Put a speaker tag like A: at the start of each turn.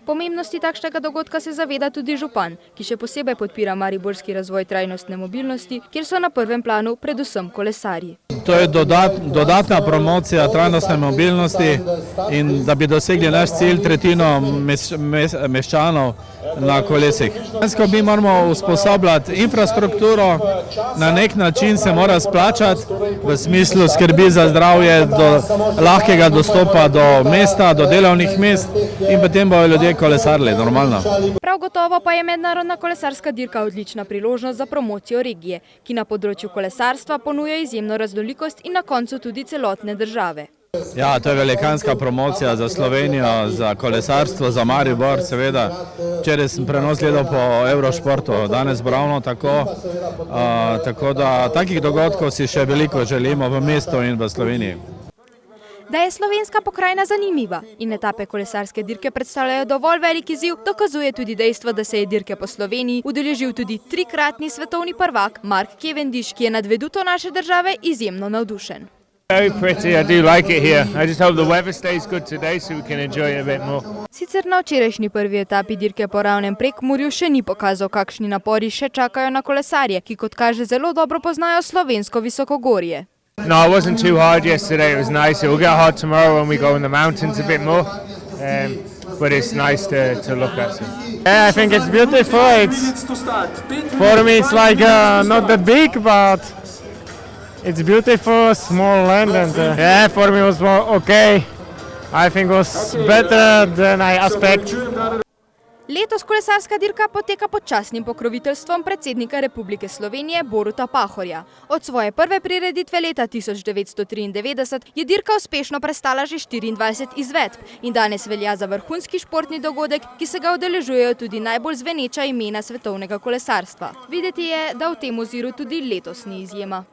A: Pomembnosti takšnega dogodka se zaveda tudi župan, ki še posebej podpira mariborski razvoj trajnostne mobilnosti, kjer so na prvem planu predvsem kolesarji.
B: To je dodatna promocija trajnostne mobilnosti in da bi dosegli naš cilj, tretjino meščanov na kolesih. Mi moramo usposabljati infrastrukturo, na nek način se mora splačati v smislu skrbi za zdravje, do lahkega dostopa do mesta, do delovnih mest in potem bojo ljudje kolesarili normalno.
A: Prav gotovo pa je mednarodna kolesarska dirka odlična priložnost za promocijo regije, ki na področju kolesarstva ponuja izjemno raznolikost in na koncu tudi celotne države.
B: Ja, to je velikanska promocija za Slovenijo, za kolesarstvo, za Maribor, seveda. Včeraj sem prenos gledal po Eurošportu, danes ravno tako. Tako da takih dogodkov si še veliko želimo v mestu in v Sloveniji.
A: Da je slovenska pokrajina zanimiva in etape kolesarske dirke predstavljajo dovolj velik izziv, dokazuje tudi dejstvo, da se je dirke po Sloveniji udeležil tudi trikratni svetovni prvak Mark Cavendish, ki je nad veduto naše države izjemno navdušen. Sicer na včerajšnji prvi etapi dirke po Ravnem Prekmurju še ni pokazal, kakšni napori še čakajo na kolesarje, ki kot kaže zelo dobro poznajo slovensko visokogorje.
C: No, it wasn't too hard yesterday. It was nice. It will get hot tomorrow when we go in the mountains a bit more, but it's nice to look at. Yeah, I think it's beautiful. For me, it's like not that big, but it's beautiful, small land, and yeah, for me it was okay. I think it was better than I expected.
A: Letos kolesarska dirka poteka pod častnim pokroviteljstvom predsednika Republike Slovenije Boruta Pahorja. Od svoje prve prireditve leta 1993 je dirka uspešno prestala že 24 izvedb in danes velja za vrhunski športni dogodek, ki se ga udeležujejo tudi najbolj zveneča imena svetovnega kolesarstva. Videti je, da v tem oziru tudi letos ni izjema.